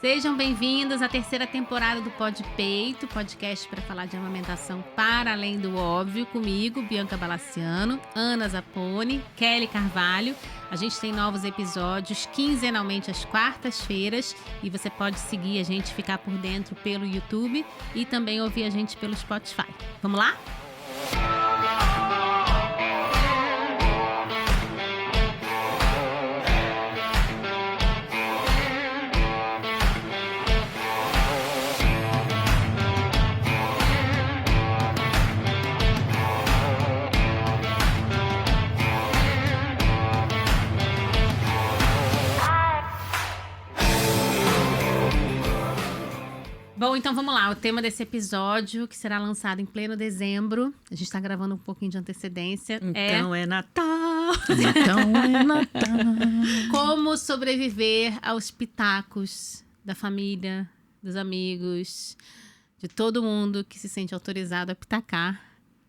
Sejam bem-vindos à terceira temporada do Pod Peito, podcast para falar de amamentação para além do óbvio, comigo, Bianca Balaciano, Ana Zapponi, Kelly Carvalho. A gente tem novos episódios quinzenalmente às quartas-feiras e você pode seguir a gente, ficar por dentro pelo YouTube e também ouvir a gente pelo Spotify. Vamos lá? Bom, então vamos lá. O tema desse episódio, que será lançado em pleno dezembro, a gente tá gravando um pouquinho de antecedência. Então é Natal! Então é Natal! Como sobreviver aos pitacos da família, dos amigos, de todo mundo que se sente autorizado a pitacar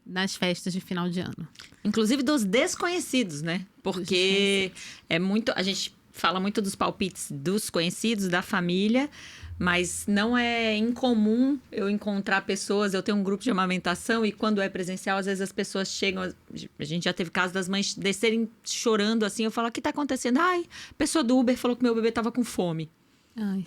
nas festas de final de ano. Inclusive dos desconhecidos, né? Porque é muito. A gente fala muito dos palpites dos conhecidos, da família. Mas não é incomum eu encontrar pessoas, eu tenho um grupo de amamentação e quando é presencial, às vezes as pessoas chegam, a gente já teve caso das mães descerem chorando assim, eu falo, o que tá acontecendo? Ai, a pessoa do Uber falou que meu bebê tava com fome. Ai.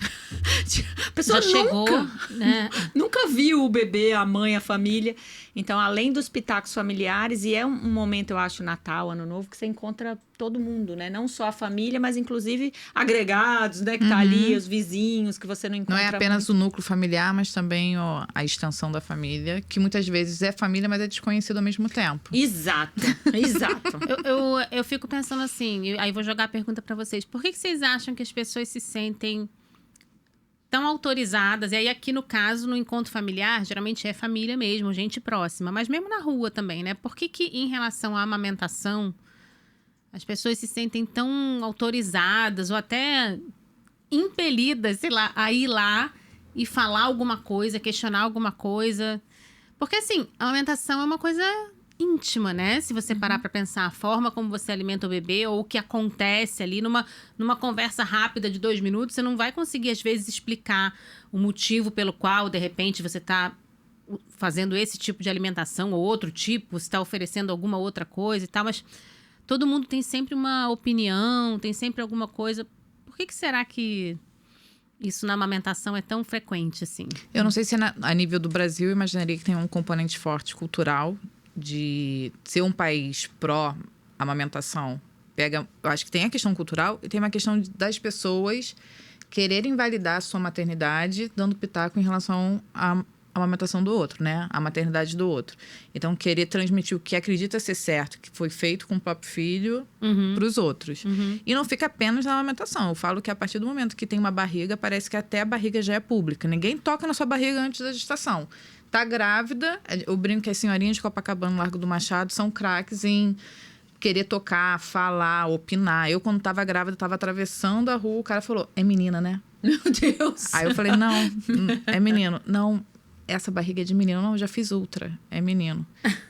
A pessoa já chegou, né? Nunca viu o bebê, a mãe, a família. Então, além dos pitacos familiares, e é um momento, eu acho, Natal, Ano Novo, que você encontra todo mundo, né? Não só a família, mas inclusive agregados, né? Que tá ali, os vizinhos, que você não encontra. Não é apenas o núcleo familiar, mas também a extensão da família, que muitas vezes é família, mas é desconhecido ao mesmo tempo. Exato, exato. Eu fico pensando assim, aí vou jogar a pergunta pra vocês. Por que vocês acham que as pessoas se sentem tão autorizadas? E aí aqui no caso, no encontro familiar, geralmente é família mesmo, gente próxima. Mas mesmo na rua também, né? Por que em relação à amamentação, as pessoas se sentem tão autorizadas ou até impelidas, sei lá, a ir lá e falar alguma coisa, questionar alguma coisa? Porque assim, a amamentação é uma coisa íntima, né? Se você parar pra pensar a forma como você alimenta o bebê ou o que acontece ali numa conversa rápida de 2 minutos, você não vai conseguir, às vezes, explicar o motivo pelo qual, de repente, você tá fazendo esse tipo de alimentação ou outro tipo, se tá oferecendo alguma outra coisa e tal, mas todo mundo tem sempre uma opinião, tem sempre alguma coisa. Por que será que isso na amamentação é tão frequente assim? Eu não sei se a nível do Brasil, eu imaginaria que tem um componente forte cultural de ser um país pró-amamentação. Eu acho que tem a questão cultural e tem uma questão das pessoas quererem validar a sua maternidade dando pitaco em relação à amamentação do outro, né? A maternidade do outro. Então, querer transmitir o que acredita ser certo, que foi feito com o próprio filho, para os outros. E não fica apenas na amamentação. Eu falo que a partir do momento que tem uma barriga, parece que até a barriga já é pública. Ninguém toca na sua barriga antes da gestação. Tá grávida, eu brinco que as senhorinhas de Copacabana, no Largo do Machado, são craques em querer tocar, falar, opinar. Eu, quando tava grávida, tava atravessando a rua, o cara falou, é menina, né? Meu Deus! Aí eu falei, não, é menino. Não, essa barriga é de menino. Não, eu já fiz ultra, é menino.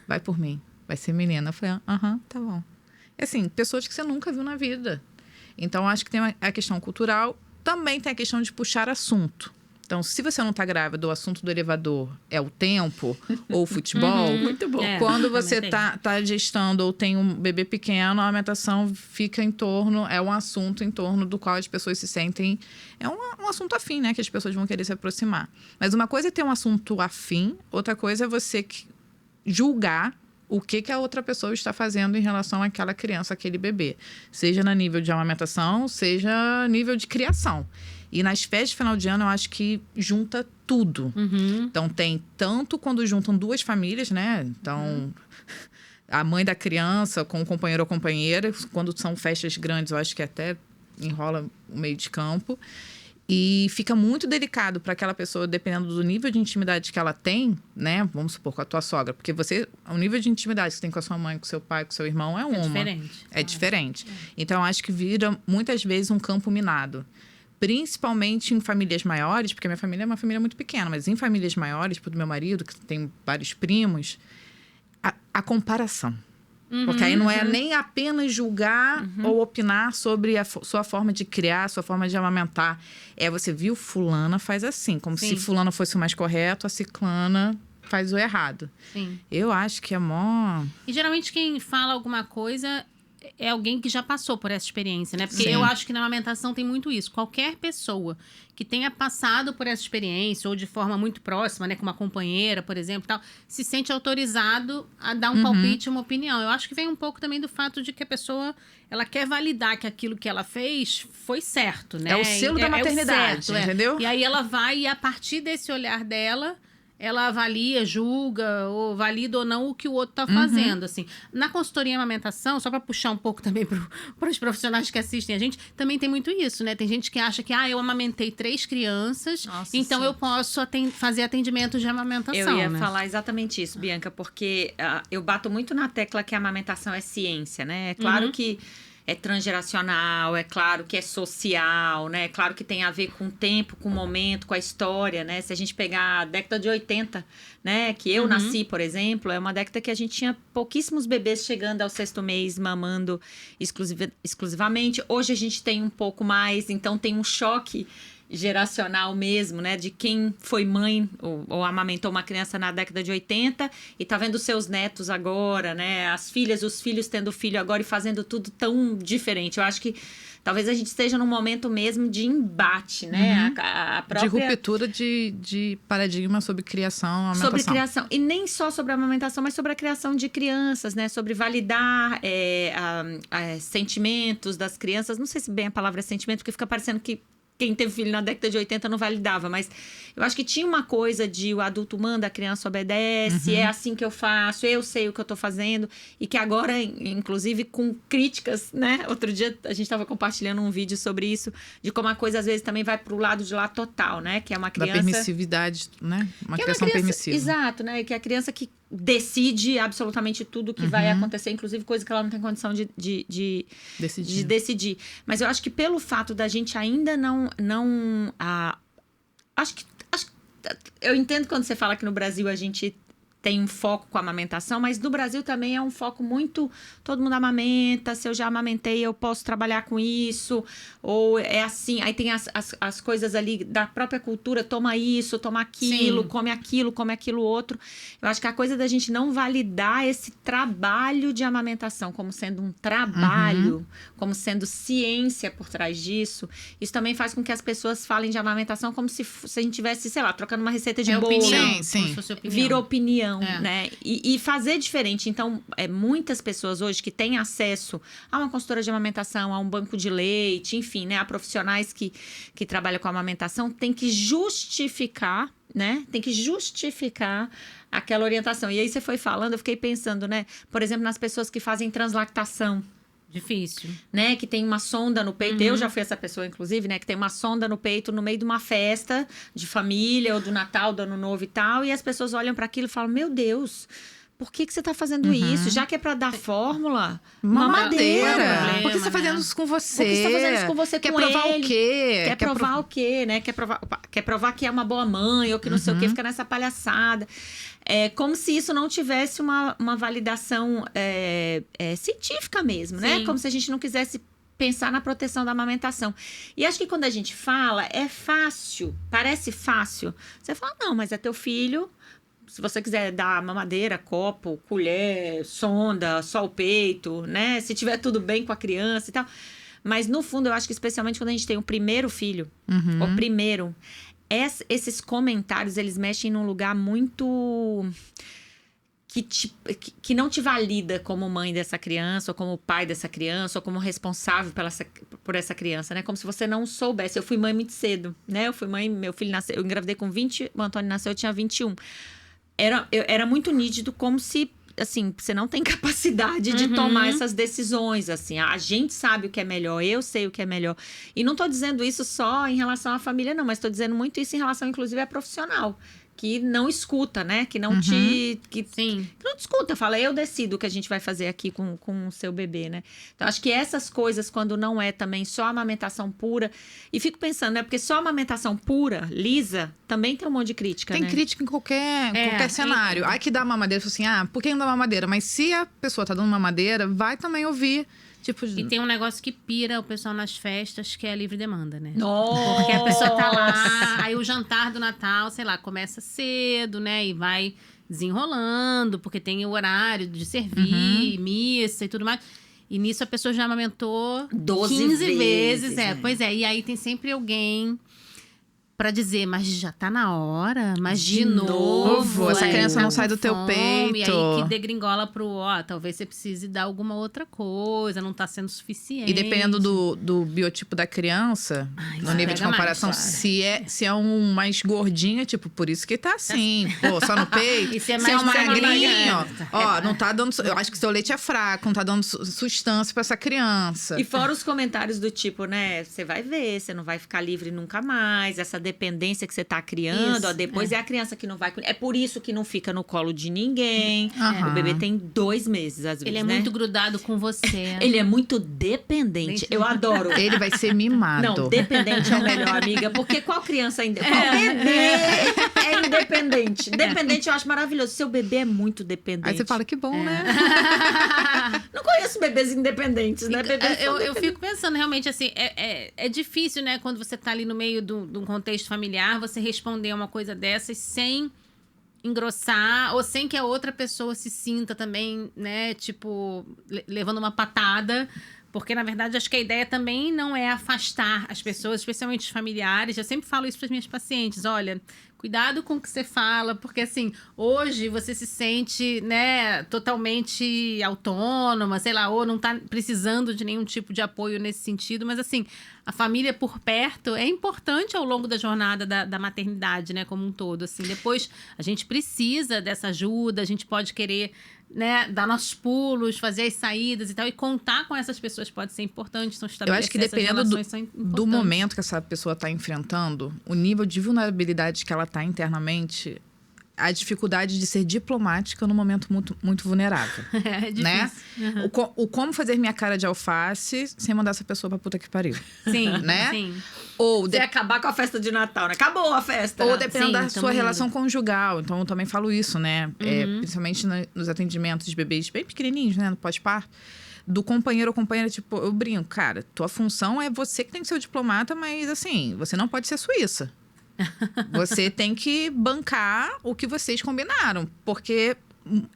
Vai por mim, vai ser menina. Eu falei, tá bom. E assim, pessoas que você nunca viu na vida. Então, acho que tem a questão cultural, também tem a questão de puxar assunto. Então, se você não tá grávida, o assunto do elevador é o tempo ou o futebol. Muito bom. Quando você tá gestando ou tem um bebê pequeno, a amamentação fica em torno, é um assunto em torno do qual as pessoas se sentem. É um assunto afim, né? Que as pessoas vão querer se aproximar. Mas uma coisa é ter um assunto afim, outra coisa é você julgar o que a outra pessoa está fazendo em relação àquela criança, àquele bebê. Seja no nível de amamentação, seja nível de criação. E nas festas de final de ano, eu acho que junta tudo. Então, tem tanto quando juntam 2 famílias, né? Então, a mãe da criança com o companheiro ou companheira. Quando são festas grandes, eu acho que até enrola o meio de campo. E fica muito delicado para aquela pessoa, dependendo do nível de intimidade que ela tem, né? Vamos supor, com a tua sogra. Porque o nível de intimidade que você tem com a sua mãe, com o seu pai, com o seu irmão é diferente. É diferente. Então, eu acho que vira, muitas vezes, um campo minado. Principalmente em famílias maiores, porque a minha família é uma família muito pequena, mas em famílias maiores, tipo do meu marido, que tem vários primos, a comparação. Porque aí não é nem apenas julgar ou opinar sobre a sua forma de criar, sua forma de amamentar. É você viu, fulana faz assim. Como Sim. se fulana fosse o mais correto, a ciclana faz o errado. Sim. Eu acho que é mó... E geralmente quem fala alguma coisa é alguém que já passou por essa experiência, né? Porque Sim. eu acho que na amamentação tem muito isso. Qualquer pessoa que tenha passado por essa experiência ou de forma muito próxima, né, com uma companheira, por exemplo, tal, se sente autorizado a dar um palpite, uma opinião. Eu acho que vem um pouco também do fato de que a pessoa, ela quer validar que aquilo que ela fez foi certo, né? É o selo da maternidade, certo, entendeu? E aí ela vai e a partir desse olhar dela, ela avalia, julga, ou valida ou não o que o outro tá fazendo, assim. Na consultoria em amamentação, só para puxar um pouco também para os profissionais que assistem a gente, também tem muito isso, né? Tem gente que acha que, eu amamentei 3 crianças, Nossa, então sim. eu posso fazer atendimento de amamentação, Eu ia né? falar exatamente isso, Bianca, porque eu bato muito na tecla que a amamentação é ciência, né? É claro que é transgeracional, é claro que é social, né? É claro que tem a ver com o tempo, com o momento, com a história, né? Se a gente pegar a década de 80, né? Que eu nasci, por exemplo, é uma década que a gente tinha pouquíssimos bebês chegando ao 6º mês, mamando exclusivamente. Hoje a gente tem um pouco mais, então tem um choque geracional mesmo, né? De quem foi mãe ou amamentou uma criança na década de 80 e tá vendo seus netos agora, né? As filhas, os filhos tendo filho agora e fazendo tudo tão diferente. Eu acho que talvez a gente esteja num momento mesmo de embate, né? A própria... De ruptura de paradigma sobre criação, amamentação. Sobre criação. E nem só sobre a amamentação, mas sobre a criação de crianças, né? Sobre validar sentimentos das crianças. Não sei se bem a palavra é sentimento, porque fica parecendo que quem teve filho na década de 80 não validava, mas eu acho que tinha uma coisa de o adulto manda, a criança obedece, é assim que eu faço, eu sei o que eu tô fazendo, e que agora, inclusive, com críticas, né? Outro dia a gente estava compartilhando um vídeo sobre isso, de como a coisa às vezes também vai pro lado de lá total, né? Que é uma criança... Da permissividade, né? Uma que criação é uma criança, permissiva. Exato, né? Que é a criança que decide absolutamente tudo que vai acontecer, inclusive coisa que ela não tem condição de decidir. Mas eu acho que pelo fato da gente ainda acho que eu entendo quando você fala que no Brasil a gente tem um foco com a amamentação, mas no Brasil também é um foco muito... Todo mundo amamenta, se eu já amamentei, eu posso trabalhar com isso. Ou é assim, aí tem as coisas ali da própria cultura, toma isso, toma aquilo, come aquilo outro. Eu acho que a coisa da gente não validar esse trabalho de amamentação como sendo um trabalho, como sendo ciência por trás disso, isso também faz com que as pessoas falem de amamentação como se a gente tivesse, sei lá, trocando uma receita de bolo. Opinião, Sim. como se fosse opinião. Vira opinião, É. né? E fazer diferente. Então, muitas pessoas hoje que têm acesso a uma consultora de amamentação, a um banco de leite, enfim, né? A profissionais que trabalham com amamentação, tem que justificar, né? Tem que justificar aquela orientação. E aí você foi falando, eu fiquei pensando, né? Por exemplo, nas pessoas que fazem translactação. Difícil. Né, que tem uma sonda no peito. Eu já fui essa pessoa, inclusive, né? Que tem uma sonda no peito no meio de uma festa de família, ou do Natal, do Ano Novo e tal. E as pessoas olham para aquilo e falam, meu Deus, por que você tá fazendo isso? Já que é para dar fórmula, mamadeira. Por que você tá fazendo isso com você? Por que você tá fazendo isso com você, Quer com provar ele? o quê? Quer provar o quê, né? Quer provar que é uma boa mãe, ou que não sei o quê, fica nessa palhaçada. É como se isso não tivesse uma validação científica mesmo, né? Sim. Como se a gente não quisesse pensar na proteção da amamentação. E acho que quando a gente fala, é fácil, parece fácil. Você fala, não, mas é teu filho. Se você quiser dar mamadeira, copo, colher, sonda, só o peito, né? Se tiver tudo bem com a criança e tal. Mas, no fundo, eu acho que especialmente quando a gente tem o primeiro filho, o primeiro, esses comentários, eles mexem num lugar muito... Que não te valida como mãe dessa criança, ou como pai dessa criança, ou como responsável por essa criança, né? Como se você não soubesse. Eu fui mãe muito cedo, né? Eu fui mãe, meu filho nasceu, eu engravidei com 20, o Antônio nasceu, eu tinha 21. Era muito nítido, como se, assim, você não tem capacidade de tomar essas decisões, assim. A gente sabe o que é melhor, eu sei o que é melhor. E não tô dizendo isso só em relação à família, não, mas tô dizendo muito isso em relação, inclusive, a profissional. que não escuta, né? Que não Sim. que não te escuta. Fala, eu decido o que a gente vai fazer aqui com o seu bebê, né? Então, acho que essas coisas, quando não é também só amamentação pura... E fico pensando, né? Porque só amamentação pura, lisa, também tem um monte de crítica, Tem né? crítica em qualquer cenário. Ai, que dá mamadeira. Assim, por que não dá mamadeira? Mas se a pessoa tá dando mamadeira, vai também ouvir. Tipo, E tem um negócio que pira o pessoal nas festas, que é a livre demanda, né? Nossa! Porque a pessoa tá lá, aí o jantar do Natal, sei lá, começa cedo, né? E vai desenrolando, porque tem o horário de servir, missa e tudo mais. E nisso a pessoa já amamentou 12 15 vezes. Pois é, e aí tem sempre alguém pra dizer, mas já tá na hora, mas de novo. Essa criança não sai do teu fome, peito. E aí que degringola pro, talvez você precise dar alguma outra coisa, não tá sendo suficiente. E dependendo do biotipo da criança, no nível de comparação, se é um mais gordinho, tipo, por isso que tá assim, pô, só no peito. E se é Se é um mais magrinho, não tá dando... Eu acho que seu leite é fraco, não tá dando sustância pra essa criança. E fora os comentários do tipo, né? Você vai ver, você não vai ficar livre nunca mais. Essa dependência que você tá criando, Isso, depois é a criança que não vai... É por isso que não fica no colo de ninguém. O bebê tem 2 meses, às vezes, Ele é né? muito grudado com você. Ele é muito dependente. Eu adoro. Ele vai ser mimado. Não, dependente é o melhor, amiga. Porque qual criança ainda... Qual bebê é independente? Dependente eu acho maravilhoso. Seu bebê é muito dependente. Aí você fala, que bom, né? Não conheço bebês independentes, né? Bebês Eu fico pensando, realmente, assim, é difícil, né? Quando você tá ali no meio de um contexto familiar, você responder uma coisa dessas sem engrossar ou sem que a outra pessoa se sinta também, né? Tipo, levando uma patada. Porque, na verdade, acho que a ideia também não é afastar as pessoas, especialmente os familiares. Eu sempre falo isso para as minhas pacientes. Olha, cuidado com o que você fala, porque, assim, hoje você se sente, né, totalmente autônoma, sei lá, ou não está precisando de nenhum tipo de apoio nesse sentido. Mas, assim, a família por perto é importante ao longo da jornada da maternidade, né, como um todo. Assim, depois, a gente precisa dessa ajuda, a gente pode querer... né, dar nossos pulos, fazer as saídas e tal, e contar com essas pessoas pode ser importante, são estabelecer. Eu acho que dependendo do momento que essa pessoa está enfrentando, o nível de vulnerabilidade que ela está internamente, a dificuldade de ser diplomática no momento muito, muito vulnerável. É difícil. Né? O como fazer minha cara de alface sem mandar essa pessoa pra puta que pariu. Sim, né? sim. Ou Você acabar com a festa de Natal, né? Acabou a festa. Ou dependendo Sim, da sua relação conjugal. Então, eu também falo isso, né? Principalmente nos atendimentos de bebês bem pequenininhos, né? No pós-parto. Do companheiro ou companheira, tipo, eu brinco. Cara, tua função é você que tem que ser o diplomata, mas, assim, você não pode ser suíça. Você tem que bancar o que vocês combinaram. Porque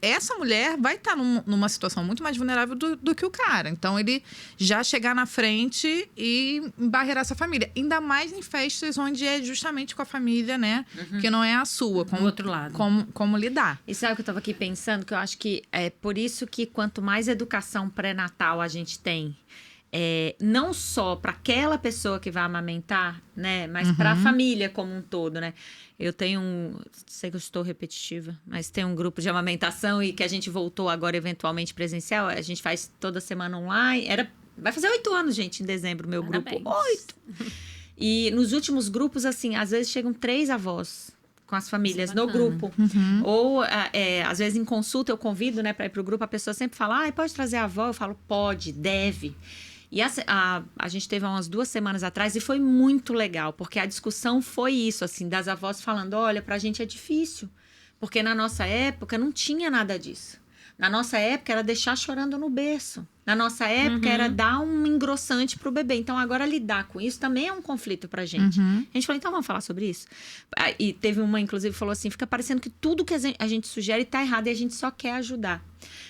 essa mulher vai estar numa situação muito mais vulnerável do que o cara. Então, ele já chegar na frente e embarrear essa família. Ainda mais em festas onde é justamente com a família, né? Que não é a sua. Do outro lado. Como lidar. E sabe o que eu tava aqui pensando? Que eu acho que é por isso que quanto mais educação pré-natal a gente tem... não só para aquela pessoa que vai amamentar, né? Mas para a família como um todo, né? Eu tenho sei que eu estou repetitiva, mas tem um grupo de amamentação e que a gente voltou agora eventualmente presencial. A gente faz toda semana online. Vai fazer 8 anos, gente, em dezembro, meu Parabéns. grupo. 8! E nos últimos grupos, assim, às vezes chegam 3 avós com as famílias no grupo. Ou, às vezes, em consulta, eu convido, né, para ir pro grupo, a pessoa sempre fala, pode trazer a avó? Eu falo, pode, deve. E a gente teve umas 2 semanas atrás e foi muito legal, porque a discussão foi isso, assim, das avós falando, olha, pra gente é difícil, porque na nossa época não tinha nada disso. Na nossa época era deixar chorando no berço. Na nossa época era dar um engrossante pro bebê. Então, agora lidar com isso também é um conflito pra gente. A gente falou, então vamos falar sobre isso? E teve uma, inclusive, falou assim, fica parecendo que tudo que a gente sugere tá errado e a gente só quer ajudar.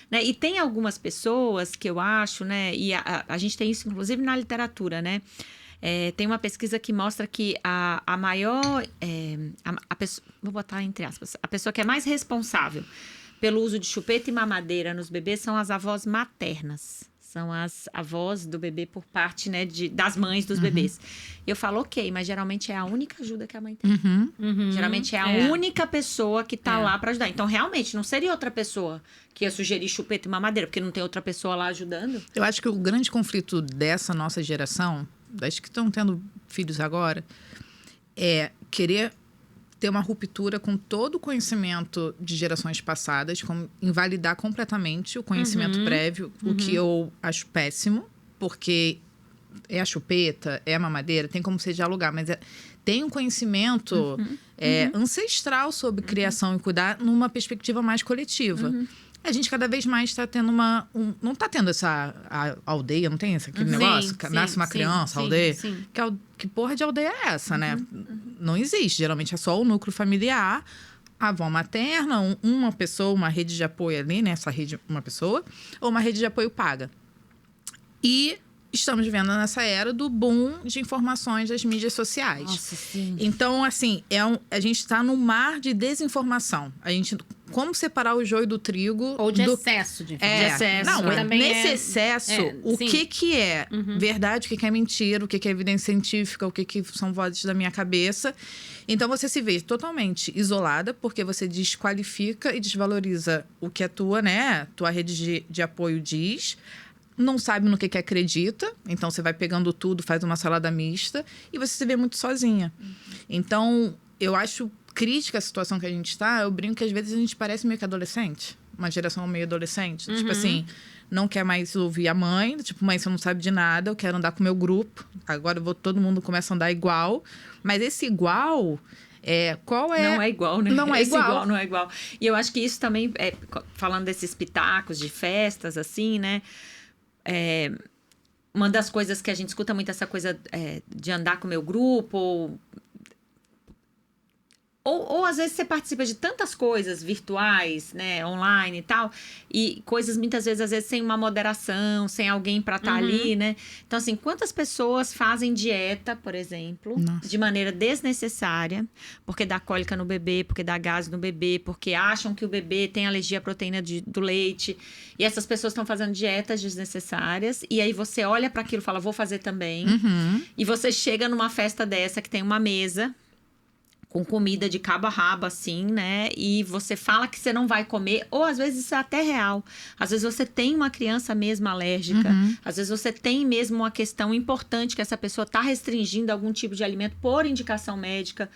Né? E tem algumas pessoas que eu acho, né? E a gente tem isso, inclusive, na literatura, né? Tem uma pesquisa que mostra que a maior... a pessoa, vou botar entre aspas. A pessoa que é mais responsável pelo uso de chupeta e mamadeira nos bebês são as avós maternas. São as avós do bebê por parte, né, das mães dos bebês. Eu falo, ok, mas geralmente é a única ajuda que a mãe tem. Geralmente é a única pessoa que tá lá para ajudar. Então, realmente, não seria outra pessoa que ia sugerir chupeta e mamadeira, porque não tem outra pessoa lá ajudando. Eu acho que o grande conflito dessa nossa geração, das que estão tendo filhos agora, é querer ter uma ruptura com todo o conhecimento de gerações passadas, como invalidar completamente o conhecimento prévio, o que eu acho péssimo, porque é a chupeta, é a mamadeira, tem como você dialogar, mas tem um conhecimento ancestral sobre criação e cuidar numa perspectiva mais coletiva. A gente cada vez mais está tendo não está tendo essa aldeia, não tem aquele negócio? Nasce uma criança, aldeia. Que porra de aldeia é essa, né? Não existe. Geralmente é só o núcleo familiar, a avó materna, uma pessoa, uma rede de apoio ali, né? Essa rede, uma pessoa, ou uma rede de apoio paga. E estamos vivendo nessa era do boom de informações das mídias sociais. Nossa, sim. Então, assim, a gente está no mar de desinformação. Como separar o joio do trigo? Ou de excesso de informação. Não, nesse excesso, o que é verdade, o que é mentira, o que é evidência científica, o que são vozes da minha cabeça. Então, você se vê totalmente isolada, porque você desqualifica e desvaloriza o que a tua rede de apoio diz. Não sabe no que acredita, então você vai pegando tudo, faz uma salada mista e você se vê muito sozinha. Então, eu acho crítica a situação que a gente está. Eu brinco que às vezes a gente parece meio que adolescente, uma geração meio adolescente. Tipo assim, não quer mais ouvir a mãe, tipo, mãe, você não sabe de nada, eu quero andar com o meu grupo, agora todo mundo começa a andar igual. Mas esse igual... qual é... Não é igual, né? Não é igual. Não é igual. E eu acho que isso também, falando desses pitacos de festas, assim, né? Uma das coisas que a gente escuta muito, essa coisa de andar com o meu grupo, ou às vezes você participa de tantas coisas virtuais, né, online e tal, e coisas muitas vezes, às vezes, sem uma moderação, sem alguém para estar ali, né? Então, assim, quantas pessoas fazem dieta, por exemplo, de maneira desnecessária, porque dá cólica no bebê, porque dá gases no bebê, porque acham que o bebê tem alergia à proteína do leite, e essas pessoas estão fazendo dietas desnecessárias, e aí você olha para aquilo e fala, vou fazer também, e você chega numa festa dessa que tem uma mesa com comida de cabo a rabo, assim, né? E você fala que você não vai comer, ou às vezes isso é até real. Às vezes você tem uma criança mesmo alérgica, às vezes você tem mesmo uma questão importante que essa pessoa está restringindo algum tipo de alimento por indicação médica.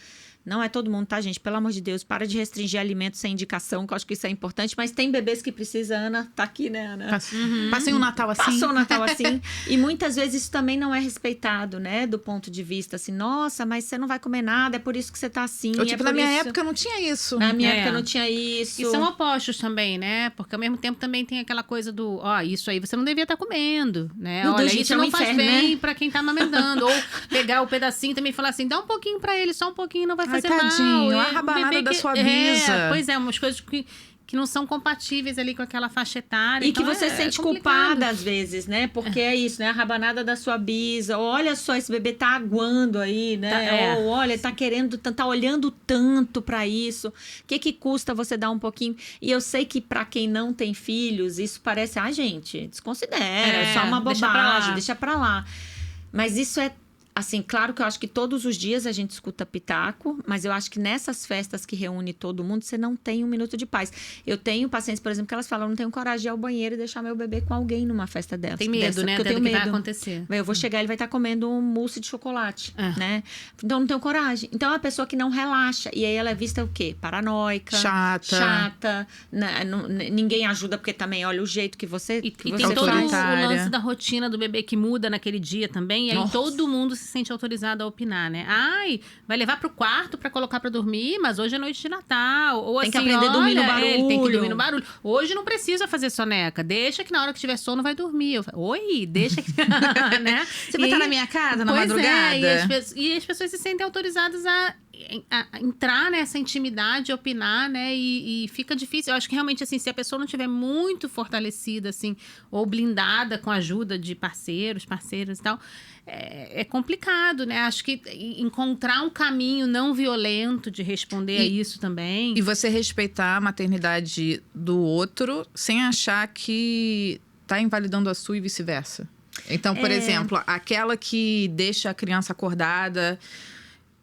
Não é todo mundo, tá, gente? Pelo amor de Deus, para de restringir alimentos sem indicação, que eu acho que isso é importante. Mas tem bebês que precisam, Ana, tá aqui, né, Ana? Passei um Natal assim. Passou o Natal assim. E muitas vezes isso também não é respeitado, né? Do ponto de vista assim, nossa, mas você não vai comer nada, é por isso que você tá assim. Ou tipo, na minha época não tinha isso. Na minha época não tinha isso. E são opostos também, né? Porque ao mesmo tempo também tem aquela coisa do, isso aí você não devia estar comendo, né? Meu Deus, Olha, gente, isso é um não faz inferno, bem né? pra quem tá amamentando. Ou pegar o pedacinho também e falar assim, dá um pouquinho pra ele, só um pouquinho, não vai fazer tadinho, mal. a rabanada da sua bisa. Pois é, umas coisas que não são compatíveis ali com aquela faixa etária. E então que você sente culpada às vezes, né? Porque é isso, né? A rabanada da sua bisa. Olha só, esse bebê tá aguando aí, né? Ou olha, tá querendo, tá olhando tanto pra isso. O que custa você dar um pouquinho? E eu sei que pra quem não tem filhos, isso parece, gente, desconsidera, é só uma bobagem, deixa pra lá. Mas isso é assim, claro que eu acho que todos os dias a gente escuta pitaco, mas eu acho que nessas festas que reúne todo mundo, você não tem um minuto de paz. Eu tenho pacientes, por exemplo, que elas falam, eu não tenho coragem de ir ao banheiro e deixar meu bebê com alguém numa festa dessa. Tem medo, né? Eu tenho medo. Que vai acontecer. Eu vou chegar, ele vai estar comendo um mousse de chocolate, né? Então, eu não tenho coragem. Então, é uma pessoa que não relaxa. E aí, ela é vista o quê? Paranoica. Chata. Ninguém ajuda, porque também, olha o jeito que você E tem todo o lance da rotina do bebê que muda naquele dia também. E aí, todo mundo se sente autorizado a opinar, né? Vai levar pro quarto pra colocar pra dormir, mas hoje é noite de Natal. Ou tem assim, que aprender a dormir no barulho. Ele tem que dormir no barulho. Hoje não precisa fazer soneca. Deixa que na hora que tiver sono vai dormir. Eu falo, oi, deixa que... né? Você vai estar na minha casa na madrugada? E as pessoas se sentem autorizadas a entrar nessa intimidade, opinar, né? E fica difícil. Eu acho que realmente, assim, se a pessoa não estiver muito fortalecida, assim, ou blindada com a ajuda de parceiros e tal, é complicado, né? Acho que encontrar um caminho não violento de responder a isso também. E você respeitar a maternidade do outro sem achar que tá invalidando a sua e vice-versa. Então, por exemplo, aquela que deixa a criança acordada,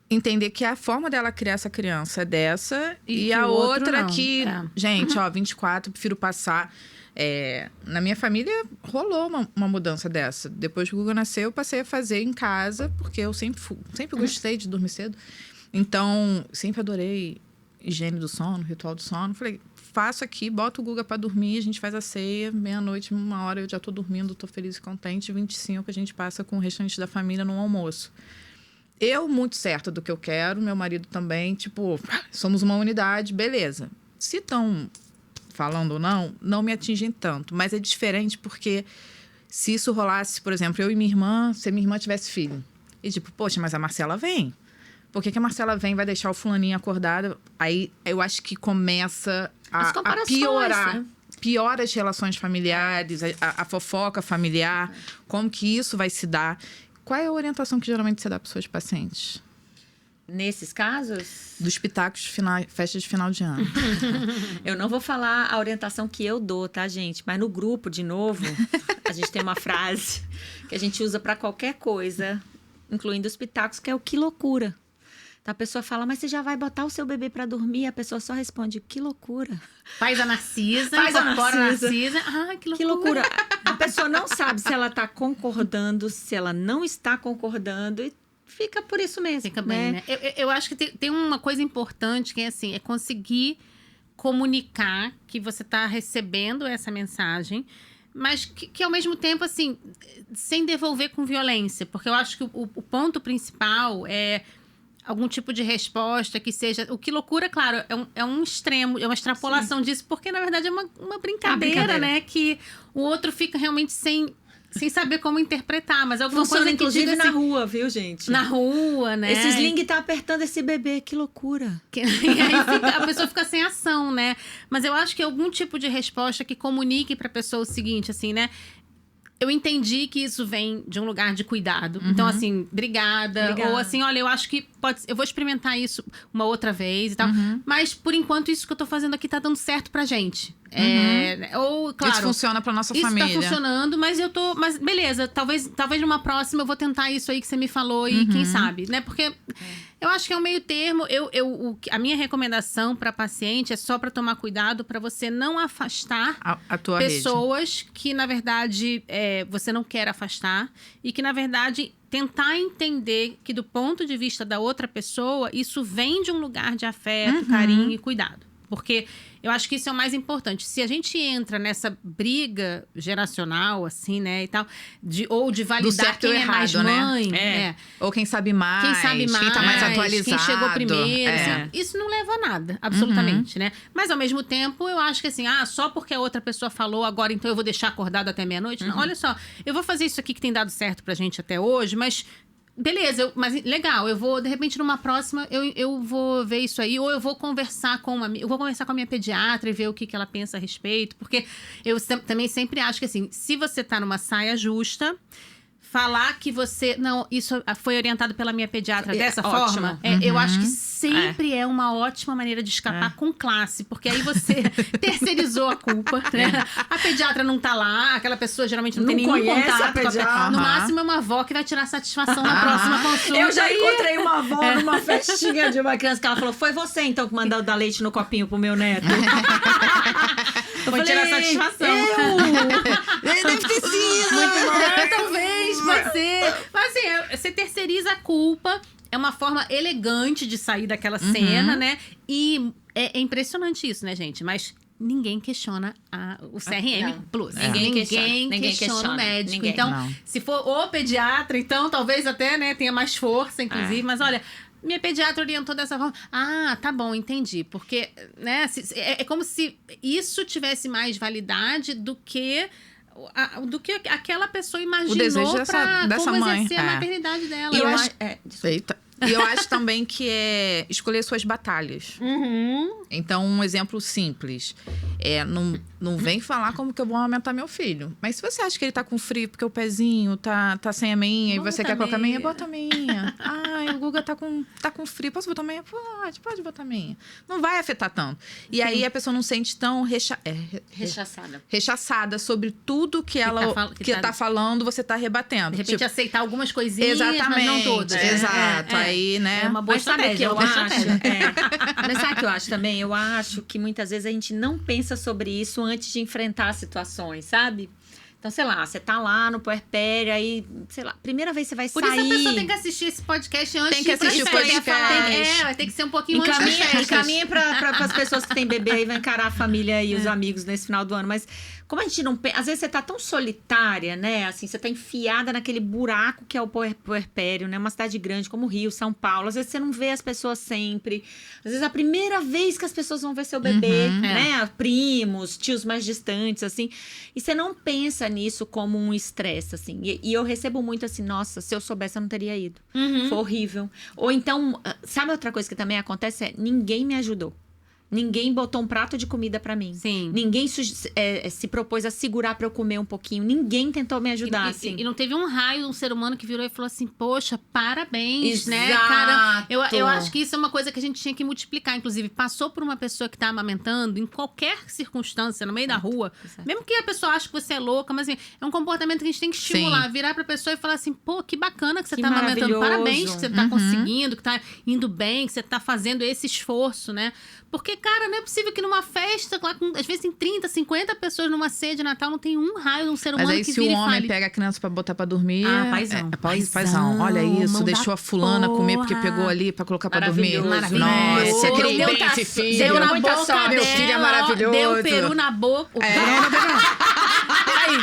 entender que a forma dela criar essa criança é dessa e a outra que, gente, 24, prefiro passar. Na minha família rolou uma mudança dessa. Depois que o Guga nasceu, eu passei a fazer em casa, porque eu sempre gostei de dormir cedo. Então, sempre adorei higiene do sono, ritual do sono. Falei, faço aqui, boto o Guga pra dormir, a gente faz a ceia, meia-noite, 1h eu já tô dormindo, tô feliz e contente. 25 a gente passa com o restante da família no almoço. Eu, muito certa do que eu quero, meu marido também, tipo, somos uma unidade, beleza. Se estão falando ou não me atingem tanto. Mas é diferente porque se isso rolasse, por exemplo, eu e minha irmã, se minha irmã tivesse filho. E tipo, poxa, mas a Marcela vem. Por que a Marcela vem e vai deixar o fulaninho acordado? Aí eu acho que começa a piorar. Né? Piora as relações familiares, a fofoca familiar. Como que isso vai se dar? Qual é a orientação que geralmente você dá para os seus pacientes? Nesses casos? Dos pitacos de festa de final de ano. Eu não vou falar a orientação que eu dou, tá, gente? Mas no grupo, de novo, a gente tem uma frase que a gente usa para qualquer coisa, incluindo os pitacos, que é o que loucura. Então, a pessoa fala, mas você já vai botar o seu bebê para dormir? A pessoa só responde, que loucura. Faz a Narcisa, incorpora a Narcisa. Ah, que loucura. Que loucura. A pessoa não sabe se ela tá concordando, se ela não está concordando e fica por isso mesmo. Fica bem, né? Eu acho que tem uma coisa importante que é assim, é conseguir comunicar que você está recebendo essa mensagem, mas que ao mesmo tempo, assim, sem devolver com violência. Porque eu acho que o ponto principal é algum tipo de resposta que seja... O que loucura, claro, é um extremo, é uma extrapolação disso, porque na verdade é uma brincadeira, né? Que o outro fica realmente sem saber como interpretar, mas alguma funciona, coisa que inclusive diga, na assim, rua, viu, gente? Na rua, né? Esse sling tá apertando esse bebê, que loucura. E aí a pessoa fica sem ação, né? Mas eu acho que algum tipo de resposta que comunique pra pessoa o seguinte, assim, né? Eu entendi que isso vem de um lugar de cuidado. Uhum. Então, assim, obrigada. Ou assim, olha, eu acho que eu vou experimentar isso uma outra vez e tal. Uhum. Mas, por enquanto, isso que eu tô fazendo aqui tá dando certo pra gente. Ou, claro... Isso funciona pra nossa família. Isso tá funcionando, mas eu tô... Mas, beleza, talvez numa próxima eu vou tentar isso aí que você me falou e quem sabe, né? Porque eu acho que é um meio termo. A minha recomendação pra paciente é só pra tomar cuidado pra você não afastar a tua pessoas rede. Que, na verdade, você não quer afastar e que, na verdade... Tentar entender que, do ponto de vista da outra pessoa, isso vem de um lugar de afeto, carinho e cuidado. Porque eu acho que isso é o mais importante. Se a gente entra nessa briga geracional, assim, né, e tal, ou de validar quem é mais mãe, né? Ou quem sabe mais, quem tá mais atualizado, quem chegou primeiro, assim, isso não leva a nada, absolutamente, né? Mas, ao mesmo tempo, eu acho que assim, só porque a outra pessoa falou, agora então eu vou deixar acordado até meia-noite? Não, olha só, eu vou fazer isso aqui que tem dado certo pra gente até hoje, mas... Beleza, mas legal, eu vou, de repente, numa próxima, eu vou ver isso aí, ou eu vou conversar com a minha pediatra e ver o que ela pensa a respeito, porque eu também sempre acho que, assim, se você tá numa saia justa, falar que você... Não, isso foi orientado pela minha pediatra dessa forma, eu acho que sempre é uma ótima maneira de escapar com classe, porque aí você terceirizou a culpa, né? A pediatra não tá lá, aquela pessoa geralmente não tem nenhum contato com a pediatra. No máximo é uma avó que vai tirar satisfação na próxima consulta. Eu já encontrei uma avó numa festinha de uma criança que ela falou, foi você então que mandou dar leite no copinho pro meu neto? Eu vou tirar satisfação. Deve ter sido. Muito bom. Talvez, pode ser. Mas assim, você terceiriza a culpa. É uma forma elegante de sair daquela cena, né? E é impressionante isso, né, gente? Mas ninguém questiona o CRM Plus. Ninguém questiona o médico. Então, se for o pediatra, então talvez até, né, tenha mais força, inclusive. Mas olha... Minha pediatra orientou dessa forma. Tá bom, entendi. Porque, né, é como se isso tivesse mais validade do que aquela pessoa imaginou para como mãe. Exercer a maternidade dela. E eu acho também que é escolher suas batalhas. Então, um exemplo simples. Não vem falar como que eu vou aumentar meu filho. Mas se você acha que ele tá com frio porque o pezinho tá sem a meinha e você quer colocar a meinha, bota a meinha. O Guga tá com frio. Posso botar a meinha? Pode botar a meinha. Não vai afetar tanto. E aí a pessoa não sente tão rechaçada sobre tudo que ela tá falando, você tá rebatendo. De repente aceitar algumas coisinhas, mas não todas. Exato. Aí, né? É uma boa estratégia. Mas sabe o que eu acho também? Eu acho que muitas vezes a gente não pensa sobre isso antes de enfrentar situações, sabe? Então, sei lá, você tá lá no puerpério, aí, sei lá, primeira vez você vai Por sair... isso a pessoa tem que assistir esse podcast antes Tem que de ir pra assistir o festa. podcast. Vai ter que ser um pouquinho antes das festas. Encaminha para as pessoas que têm bebê e vai encarar a família e os amigos nesse final do ano. Mas como a gente não... Às vezes você tá tão solitária, né? Assim, você tá enfiada naquele buraco que é o puerpério, né? Uma cidade grande como Rio, São Paulo. Às vezes você não vê as pessoas sempre. Às vezes é a primeira vez que as pessoas vão ver seu bebê, né? Primos, tios mais distantes, assim. E você não pensa nisso como um estresse, assim. E eu recebo muito assim, nossa, se eu soubesse eu não teria ido. Foi horrível. Ou então, sabe outra coisa que também acontece? Ninguém me ajudou. Ninguém botou um prato de comida pra mim. Sim. Ninguém se propôs a segurar pra eu comer um pouquinho. Ninguém tentou me ajudar, assim. E não teve um raio de um ser humano que virou e falou assim, poxa, parabéns, né, Exato. cara? Eu acho que isso é uma coisa que a gente tinha que multiplicar. Inclusive, passou por uma pessoa que tá amamentando, em qualquer circunstância, no meio da rua, mesmo que a pessoa ache que você é louca, mas assim, é um comportamento que a gente tem que estimular. Virar pra pessoa e falar assim, pô, que bacana que você tá amamentando. Parabéns que você tá conseguindo, que tá indo bem, que você tá fazendo esse esforço, né? Porque, cara, não é possível que numa festa, lá, às vezes tem 30, 50 pessoas numa ceia de Natal, não tem um raio de um ser humano Mas aí que se vira o e homem fale... pega a criança pra botar pra dormir... paizão. Paizão. Olha isso, mão deixou da a fulana comer porque porra. pegou ali pra colocar pra dormir. Maravilhoso. Nossa, Deu aquele tá- bem filho. Deu na Muita boca sorte. Meu filho é dela, ó, maravilhoso. Deu peru na boca. Peraí.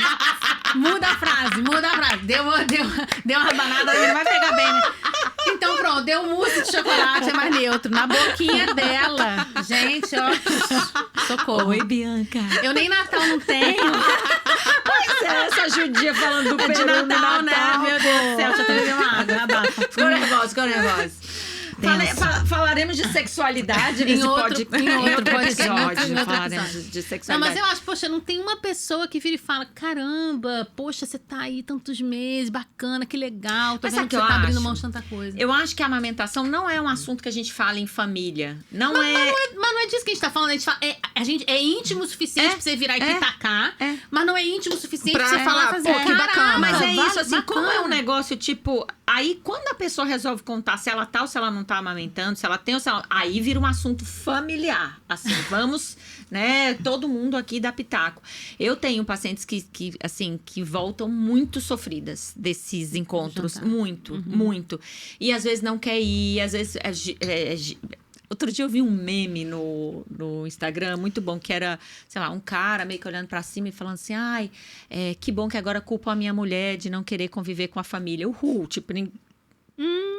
Muda a frase. Deu uma rabanada, não vai pegar bem, né? Então pronto, deu mousse de chocolate, é mais neutro. Na boquinha dela. Gente, ó. Socorro. Oi, Bianca. Eu nem Natal não tenho. Pois é, essa judia falando do É de peru no Natal, né? Natal. Meu Deus do céu, deixa eu beber uma água. Abafa. Ficou nervosa. Falaremos de sexualidade Em nesse outro episódio. episódio. Falaremos de Não, sexualidade. mas eu acho, poxa, não tem uma pessoa que vira e fala, caramba, poxa, você tá aí tantos meses, bacana, que legal, tô Mas vendo sabe que o você que tá eu abrindo acho? mão de tanta coisa. Eu acho que a amamentação não é um assunto que a gente fala em família. Mas não é disso que a gente tá falando, a gente fala, a gente é íntimo o suficiente pra você virar e pitacar, mas não é íntimo o suficiente pra você falar, fazer, pô, que bacana. Mas é vai, isso, assim, como é um bacana. negócio, tipo... Aí, quando a pessoa resolve contar se ela tá ou se ela não tá amamentando, se ela tem ou se ela... Aí vira um assunto familiar. Assim, vamos, né? Todo mundo aqui dá pitaco. Eu tenho pacientes que voltam muito sofridas desses encontros. Muito. E às vezes não quer ir, às vezes... Outro dia eu vi um meme no Instagram, muito bom, que era, sei lá, um cara meio que olhando pra cima e falando assim, ai, que bom que agora culpo a minha mulher de não querer conviver com a família. Tipo,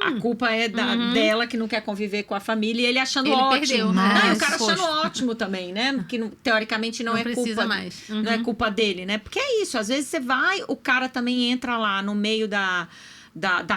a culpa é dela que não quer conviver com a família e ele achando Ele ótimo. perdeu, Não, né? e o cara Poxa. achando ótimo também, né? Que teoricamente não é precisa culpa mais. não é culpa dele, né? Porque é isso, às vezes você vai, o cara também entra lá no meio da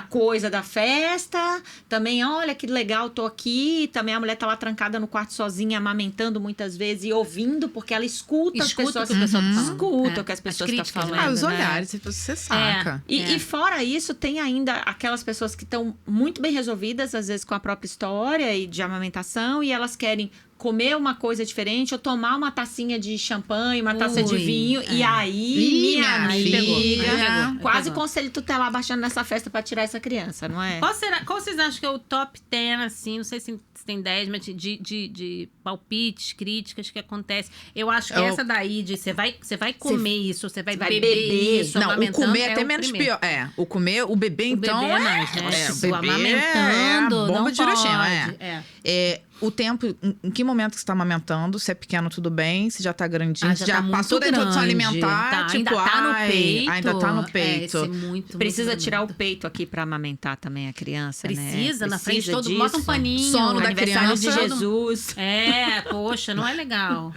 coisa da festa, também, olha que legal, tô aqui, também a mulher tá lá trancada no quarto sozinha, amamentando muitas vezes e ouvindo, porque ela escuta as pessoas, o que o pessoal tá falando. escuta É, o que as as pessoas estão críticas, falando. né? Os né? olhares, você saca. E fora isso, tem ainda aquelas pessoas que estão muito bem resolvidas, às vezes com a própria história e de amamentação, e elas querem comer uma coisa diferente ou tomar uma tacinha de champanhe, uma taça de vinho. E aí, minha amiga, pegou. quase conselho tutelar baixando nessa festa pra tirar essa criança, não é? Qual vocês acham que é o top 10, assim, não sei se tem 10, mas de palpites, críticas que acontecem? Eu acho que essa daí de você vai comer isso, você vai beber isso, Não, o amamentando, comer é até menos primeiro. pior. O comer, o bebê, então... Bebê é mais, né? o Tipo, bebê amamentando, é a bomba não de Hiroshima, pode. O tempo, em que momento que você tá amamentando? Se é pequeno, tudo bem. Se já tá grandinho, já já tá muito passou da introdução grande. alimentar. Tá, tipo, ainda tá no peito. Ainda tá no peito. Muito Precisa muito tirar o bonito. peito aqui pra amamentar também a criança, né? Precisa, na frente Precisa todo mundo bota um disso. paninho. Sono da Aniversário criança. de Jesus. Poxa, não é legal.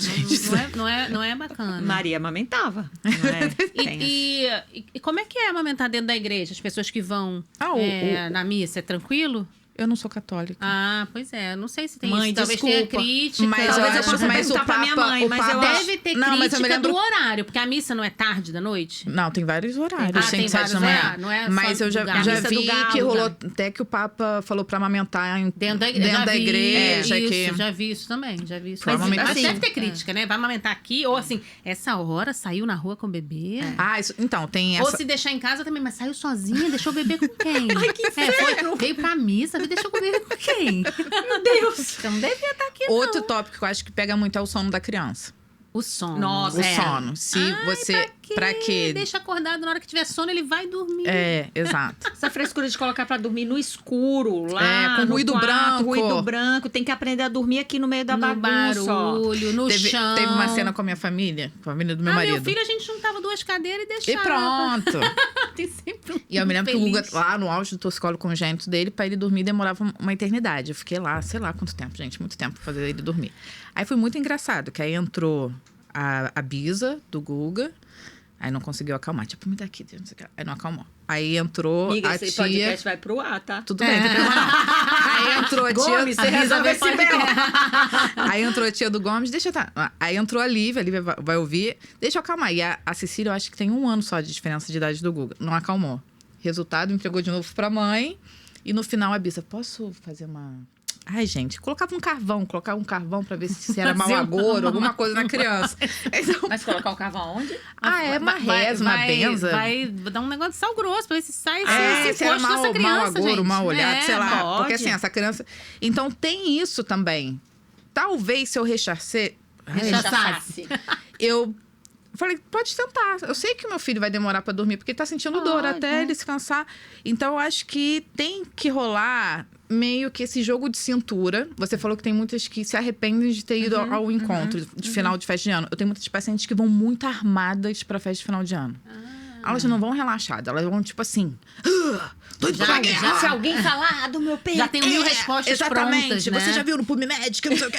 Não é bacana. Maria amamentava, não é? Tem E como é que é amamentar dentro da igreja? As pessoas que vão na missa, é tranquilo? Eu não sou católica. Ah, pois é. Não sei se tem Mãe, isso. Talvez tenha desculpa. crítica. Mas Talvez eu eu acho, possa mas perguntar o pra Papa, minha mãe, mas eu acho- Deve ter Não, mas eu me crítica lembro- do horário, porque a missa não é tarde da noite? Não, tem vários horários. tem 5, 7 da vários manhã. horários, não é só Mas eu já do galo. já Missa vi do galo, que rolou né? até que o Papa falou pra amamentar Dentro da igreja. igreja. Isso, que... já vi isso também. Já vi isso. Foi Mas amamentação. deve ter crítica, né? Vai amamentar aqui, ou assim, essa hora saiu na rua com o bebê. Então, tem Ou essa... se deixar em casa também, mas saiu sozinha, deixou o bebê com quem? Ai, que veio pra missa, deixou o bebê com quem? Meu Deus! Então não devia estar aqui, Outro tópico que eu acho que pega muito é o sono da criança. O sono. Nossa, O É. sono. Se você... Pra quê? Deixa acordado, na hora que tiver sono, ele vai dormir. Exato. Essa frescura de colocar pra dormir no escuro, lá Com no ruído quarto, branco. ruído branco. Tem que aprender a dormir aqui no meio da No bagunça. ó. barulho, no chão. Teve uma cena com a minha família, com a família do meu marido. Meu filho, a gente juntava 2 cadeiras e E deixava. pronto. Tem sempre um E eu me lembro que o feliz. Guga, lá no auge do torcicolo congênito dele, pra ele dormir demorava uma eternidade. Eu fiquei lá, sei lá quanto tempo, gente, muito tempo pra fazer ele dormir. Aí foi muito engraçado, que aí entrou a Bisa, do Guga, aí não conseguiu acalmar. Tipo, me dá aqui, não sei o que. Aí não acalmou. Aí entrou Amiga, a esse tia... podcast vai pro ar, tá? Tudo bem, não tem problema não. Aí entrou a tia... Gomes, você a Bisa resolve vai esse se B.O. Aí entrou a tia do Gomes, deixa eu tá. Aí entrou a Lívia vai ouvir, deixa eu acalmar. E a Cecília, eu acho que tem 1 ano só de diferença de idade do Guga. Não acalmou. Resultado, entregou de novo pra mãe. E no final a Bisa, posso fazer uma... Ai, gente, colocava um carvão pra ver se era mau Fazer agouro, alguma coisa na criança. Então, Mas colocar o carvão onde? uma reza, uma benza. Vai dar um negócio de sal grosso pra ver se sai Se esse era gosto dessa mau criança, agouro, gente. mau olhado, sei lá. pode. Porque assim, essa criança... Então tem isso também. Talvez se eu rechacer... Rechaçasse. Eu falei, pode tentar. Eu sei que o meu filho vai demorar pra dormir, porque ele tá sentindo dor Pode, até ele se cansar. Então, eu acho que tem que rolar meio que esse jogo de cintura. Você falou que tem muitas que se arrependem de ter ido ao encontro de final de festa de ano. Eu tenho muitas pacientes que vão muito armadas pra festa de final de ano. Elas não vão relaxadas, elas vão tipo assim... doido pra guerra. Se alguém falar do meu peito. Já tem 1000 respostas Exatamente. prontas, né? Você já viu no PubMed, que não sei o que.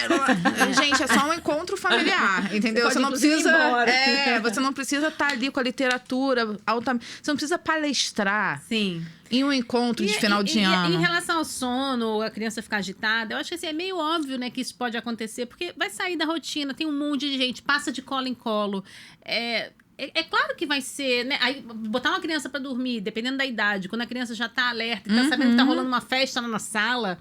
Gente, é só um encontro familiar, entendeu? Você Você não pode, inclusive, precisa. ir embora. Você não precisa estar ali com a literatura altamente. Você não precisa palestrar Sim. em um encontro de final de E ano. em relação ao sono, a criança ficar agitada, eu acho que assim, é meio óbvio, né, que isso pode acontecer, porque vai sair da rotina, tem um monte de gente, passa de colo em colo. É claro que vai ser, né? Aí, botar uma criança pra dormir, dependendo da idade, quando a criança já tá alerta e tá sabendo que tá rolando uma festa lá na sala,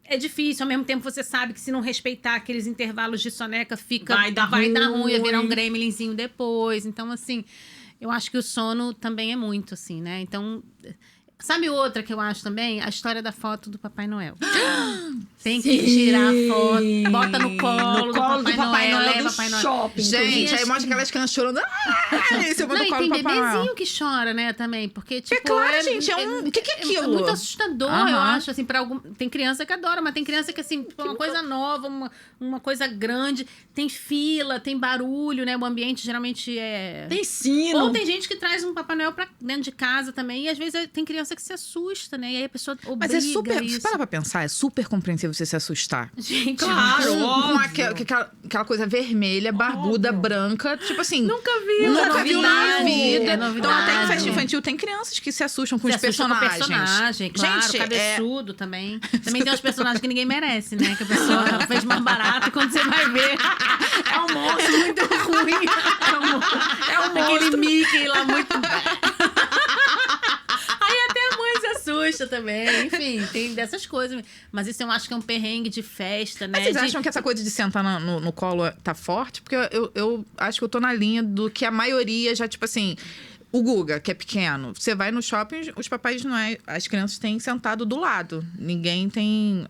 é difícil. Ao mesmo tempo, você sabe que se não respeitar aqueles intervalos de soneca, Vai dar ruim, vai ruim. virar um gremlinzinho depois. Então, assim, eu acho que o sono também é muito, assim, né? Então, sabe outra que eu acho também? A história da foto do Papai Noel. Tem que tirar a foto, bota no colo, do Papai Noel, leva do Papai Noel. shopping. Gente, aí acho mostra aquelas crianças chorando. Esse eu vou Não, no e colo tem do Papai Noel. bebezinho que chora, né, também. Porque, tipo... claro, gente, o que é aquilo? É muito assustador, eu Aham. acho, assim, pra algum... Tem criança que adora, mas tem criança que, assim, uma coisa nova, uma coisa grande, tem fila, tem barulho, né? O ambiente geralmente é... Tem sino. Ou tem gente que traz um Papai Noel pra dentro de casa também, e às vezes tem criança que se assusta, né? E aí a pessoa obriga Mas é super. isso. Se parar pra pensar, é super compreensível você se assustar. Gente, Claro, Com óbvio. aquela coisa vermelha, barbuda, branca. Tipo assim. nunca vi. Nunca viu na novidade, vida. é novidade. Então, até em festa infantil tem crianças que se assustam com Se os assusta com o personagens. personagem, claro, Gente, cabeçudo também. Também tem uns personagens que ninguém merece, né? Que a pessoa fez mais barato e quando você vai ver, é um monstro muito ruim. É um monstro. Aquele Mickey lá muito... Aí até a mãe se assusta também. Enfim, tem dessas coisas. Mas isso eu acho que é um perrengue de festa, né? Mas vocês acham que essa coisa de sentar no colo tá forte? Porque eu acho que eu tô na linha do que a maioria já, tipo assim... O Guga, que é pequeno, você vai no shopping, os papais não é... As crianças têm sentado do lado. Ninguém tem...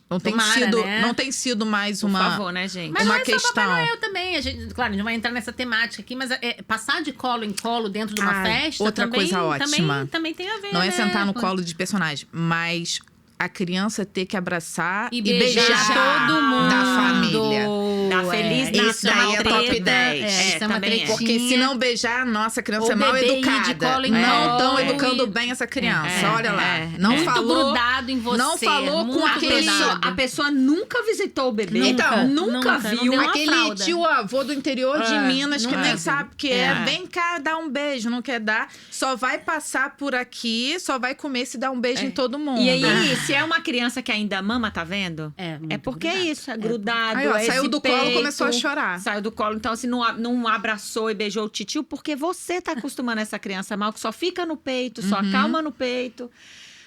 Não tem, Tomara, sido, né? não tem sido mais Por uma... favor, né, gente? Mas uma não é só questão. Papai Noel também. A gente, claro, a gente não vai entrar nessa temática aqui, mas passar de colo em colo dentro de uma festa outra também, coisa ótima. também tem a ver, Não é né? sentar no Com- colo de personagem, mas a criança ter que abraçar E e beijar beijar todo mundo. da família. Da Feliz Isso Isso daí é top treta, 10. isso é uma também é. tretinha. Porque se não beijar, nossa, a criança Ou é mal bebê ir de educada. colo em Não colo, estão é. educando bem essa criança. É, Olha lá. é. Não Muito falou. grudado em você. não falou com muito aquele- grudado. A pessoa nunca visitou o bebê. Nunca, Então, nunca nunca, viu. não deu uma Aquele fralda. tio avô do interior de Minas que nunca nem vi. sabe o que é. Vem cá dar um beijo, não quer dar. Só vai passar por aqui, só vai comer se dar um beijo em todo mundo. E aí, se é uma criança que ainda mama, tá vendo? É, muito É porque grudado. é isso, é grudado. Aí, ó, é saiu esse do colo, peito. começou a chorar. Saiu do colo, então assim, não abraçou e beijou o titio, porque você tá acostumando essa criança mal, que só fica no peito, só acalma no peito.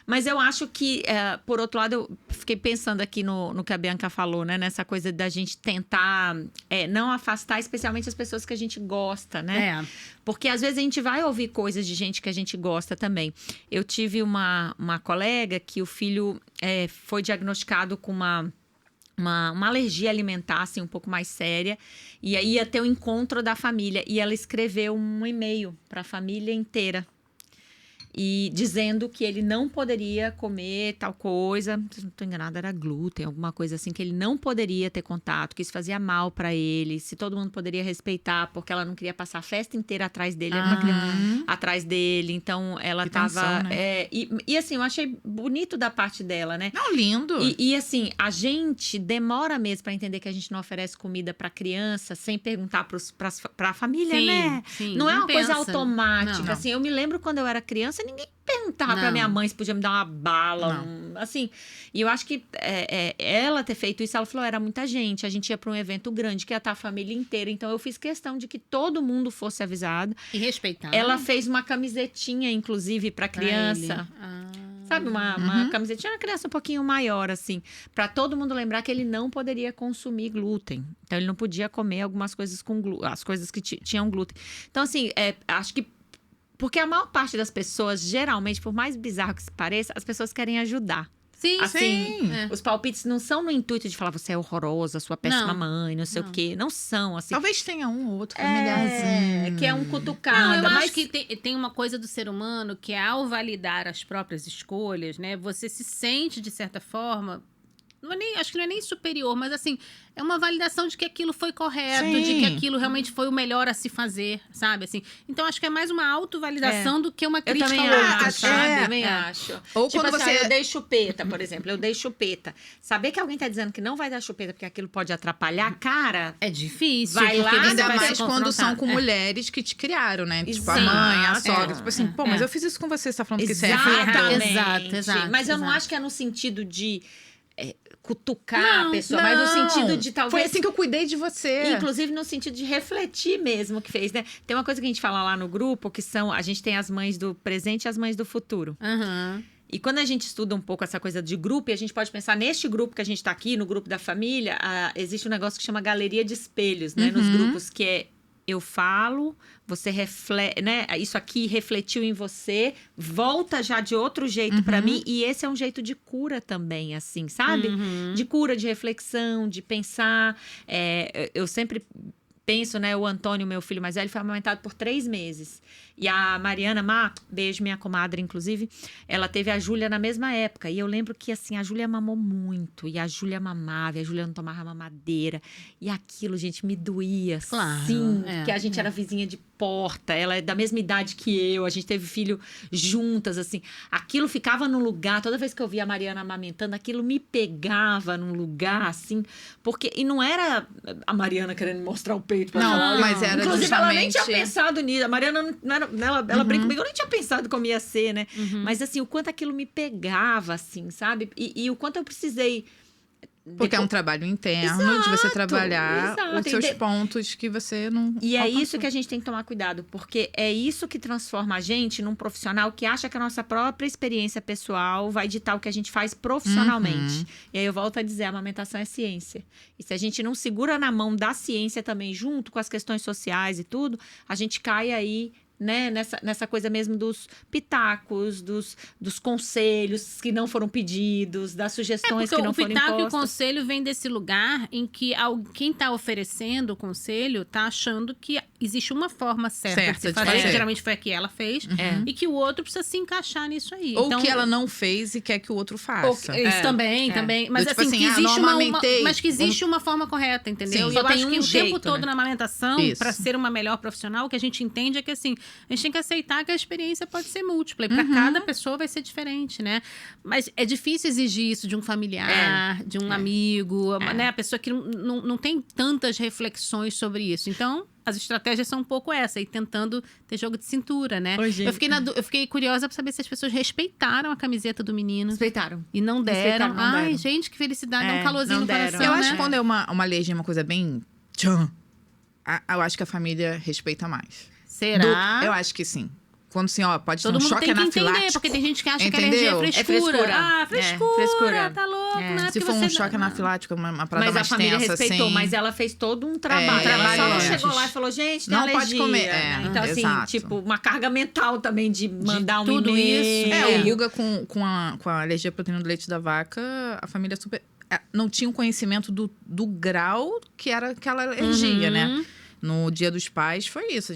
Mas eu acho que, por outro lado, eu fiquei pensando aqui no que a Bianca falou, né? Nessa coisa da gente tentar não afastar, especialmente as pessoas que a gente gosta, né? É. Porque às vezes a gente vai ouvir coisas de gente que a gente gosta também. Eu tive uma colega que o filho foi diagnosticado com uma alergia alimentar, assim, um pouco mais séria. E aí ia ter o encontro da família. E ela escreveu um e-mail para a família inteira. E dizendo que ele não poderia comer tal coisa, se não estou enganada, era glúten, alguma coisa assim, que ele não poderia ter contato, que isso fazia mal para ele, se todo mundo poderia respeitar, porque ela não queria passar a festa inteira atrás dele, era uma criança atrás dele, então ela Que tava... tensão, né? E assim, eu achei bonito da parte dela, né? Não, lindo. E assim, a gente demora mesmo para entender que a gente não oferece comida para criança sem perguntar para a família, Sim, né? sim, Não é não uma coisa pensa. automática. Não. Assim, eu me lembro quando eu era criança, ninguém perguntava Não. para minha mãe se podia me dar uma bala, Não. assim. E eu acho que ela ter feito isso, ela falou, era muita gente. A gente ia para um evento grande que ia estar a família inteira. Então eu fiz questão de que todo mundo fosse avisado. E respeitar. Ela fez uma camisetinha, inclusive, para criança. Sabe, uma camisetinha, uma criança um pouquinho maior, assim, para todo mundo lembrar que ele não poderia consumir glúten. Então, ele não podia comer algumas coisas com glúten, as coisas que tinham glúten. Então, assim, acho que porque a maior parte das pessoas, geralmente, por mais bizarro que se pareça, as pessoas querem ajudar. Sim, Assim, Sim. os palpites não são no intuito de falar você é horrorosa, sua péssima Não. mãe, não sei Não. o quê. Não são, assim. Talvez tenha um ou outro familiarzinho. Que é um cutucado. Não, eu mas acho que tem uma coisa do ser humano que é, ao validar as próprias escolhas, né? Você se sente, de certa forma... acho que não é nem superior, mas assim, é uma validação de que aquilo foi correto, Sim. de que aquilo realmente foi o melhor a se fazer, sabe? Assim, então acho que é mais uma autovalidação do que uma Eu crítica também ao outro, acho, sabe? também acho. Ou Tipo quando assim, você- eu dei chupeta, por exemplo, eu dei chupeta. Saber que alguém tá dizendo que não vai dar chupeta porque aquilo pode atrapalhar, cara... É difícil. Vai porque lá, você Ainda vai mais ser quando são confrontado. com mulheres que te criaram, né? Tipo, a Exato. mãe, a sogra. É. Tipo assim, pô, mas eu fiz isso com você, você tá falando que isso é Exatamente. errado. Exato, Mas eu não exato. acho que é no sentido de cutucar Não, a pessoa, mas no sentido de talvez... Foi assim que eu cuidei de você. Inclusive no sentido de refletir mesmo o que fez, né? Tem uma coisa que a gente fala lá no grupo, que são... A gente tem as mães do presente e as mães do futuro. Aham. E quando a gente estuda um pouco essa coisa de grupo, e a gente pode pensar neste grupo que a gente tá aqui, no grupo da família, existe um negócio que chama galeria de espelhos, né? Nos grupos, que é eu falo, você reflete, né? Isso aqui refletiu em você, volta já de outro jeito pra mim, e esse é um jeito de cura também, assim, sabe? De cura, de reflexão, de pensar. Eu sempre penso, né? O Antônio, meu filho mais velho, foi amamentado por 3 meses. E a Mariana beijo, minha comadre, inclusive, ela teve a Júlia na mesma época. E eu lembro que, assim, a Júlia mamou muito. E a Júlia mamava, e a Júlia não tomava mamadeira. E aquilo, gente, me doía, Claro, sim. é, Que a gente era vizinha de porta. Ela é da mesma idade que eu. A gente teve filho juntas, assim. Aquilo ficava num lugar. Toda vez que eu via a Mariana amamentando, aquilo me pegava num lugar, assim. Porque... E não era a Mariana querendo mostrar o peito pra Não, falar, olha, mas era inclusive, ela nem tinha justamente- pensado nisso. A Mariana não era... Ela brinca comigo, eu nem tinha pensado como ia ser, né? Mas, assim, o quanto aquilo me pegava, assim, sabe? E o quanto eu precisei... Porque é um trabalho interno de você Exato, trabalhar exato. os seus pontos que você não. E é alcançou. isso que a gente tem que tomar cuidado, porque é isso que transforma a gente num profissional que acha que a nossa própria experiência pessoal vai ditar o que a gente faz profissionalmente. E aí eu volto a dizer, a amamentação é ciência. E se a gente não segura na mão da ciência também, junto com as questões sociais e tudo, a gente cai aí, né, nessa coisa mesmo dos pitacos, dos conselhos que não foram pedidos, das sugestões que Porque não o foram pitaco e o impostas. conselho vem desse lugar em que quem está oferecendo o conselho está achando que existe uma forma certa de Certa se de fazer, fazer. que geralmente foi a que ela fez, É. e que o outro precisa se encaixar nisso aí. Ou Então, que ela não fez e quer que o outro faça. Isso também. Mas Eu, tipo assim, que assim, existe não amamentei. mas que existe uma forma correta, entendeu? Sim. E Só eu tem acho que um o jeito, tempo todo né? na amamentação, Isso. para ser uma melhor profissional, o que a gente entende é que assim, a gente tem que aceitar que a experiência pode ser múltipla. E para cada pessoa vai ser diferente, né? Mas é difícil exigir isso de um familiar, de um amigo, né? A pessoa que não tem tantas reflexões sobre isso. Então, as estratégias são um pouco essa, e tentando ter jogo de cintura, né? Oi, gente. Eu fiquei curiosa para saber se as pessoas respeitaram a camiseta do menino. Respeitaram. E não deram. Respeitaram, não Ai, deram. gente, que felicidade. Dá um calorzinho não no deram. coração, Eu né? acho que quando é uma alergia, uma coisa bem. Tchan, eu acho que a família respeita mais. Será? Eu acho que sim. Quando assim, ó, pode Todo ter um mundo choque tem que anafilático. entender, porque tem gente que acha Entendeu? que alergia é É frescura. frescura. Ah, frescura, frescura. tá louco, É. né? Se Porque for um você- choque anafilático, uma parada Mas a mais família tensa, respeitou, assim, mas ela fez todo um trabalho. É, Ela só não antes. chegou lá e falou, gente, tem Não alergia. pode comer, né? Então, assim, exato. tipo, uma carga mental também de mandar um tudo e-mail. isso. É, o Guga com a alergia à proteína do leite da vaca, a família super... não tinham conhecimento do grau que era aquela alergia, né? No Dia dos Pais foi isso.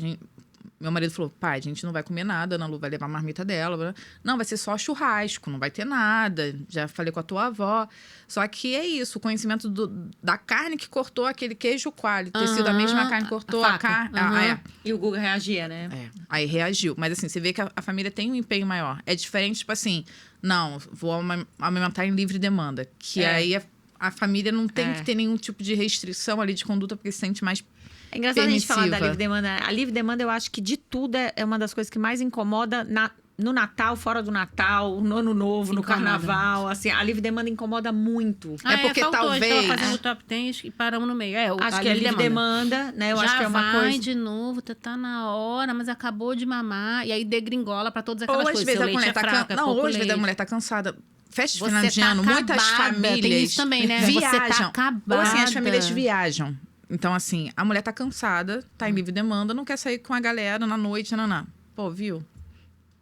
Meu marido falou, pai, a gente não vai comer nada, Ana Lu vai levar a marmita dela. Não, vai ser só churrasco, não vai ter nada. Já falei com a tua avó. Só que é isso, o conhecimento da carne que cortou aquele queijo coalho. Ter sido a mesma carne que cortou a carne. E o Guga reagia, né? Aí reagiu. Mas assim, você vê que a família tem um empenho maior. É diferente, tipo assim, não, vou amamentar em livre demanda. Que aí a família não tem que ter nenhum tipo de restrição ali de conduta, porque se sente mais É engraçado a gente falar da livre demanda. A livre demanda, eu acho que de tudo é uma das coisas que mais incomoda no Natal, fora do Natal, no Ano Novo, no Carnaval. Assim, a livre demanda incomoda muito. Porque faltou, talvez... A gente tava fazendo o top 10 e paramos no meio. Acho que a livre demanda, né? Eu acho que é uma coisa... Já vai de novo, tá na hora, mas acabou de mamar. E aí degringola pra todas aquelas coisas. Ou às vezes a mulher tá cansada. Não, hoje a mulher tá cansada. Festa de final de ano, muitas famílias tem isso também, né? viajam. Você tá acabada. Ou assim, as famílias viajam. Então, assim, a mulher tá cansada, tá em livre demanda, não quer sair com a galera na noite, não. Pô, viu?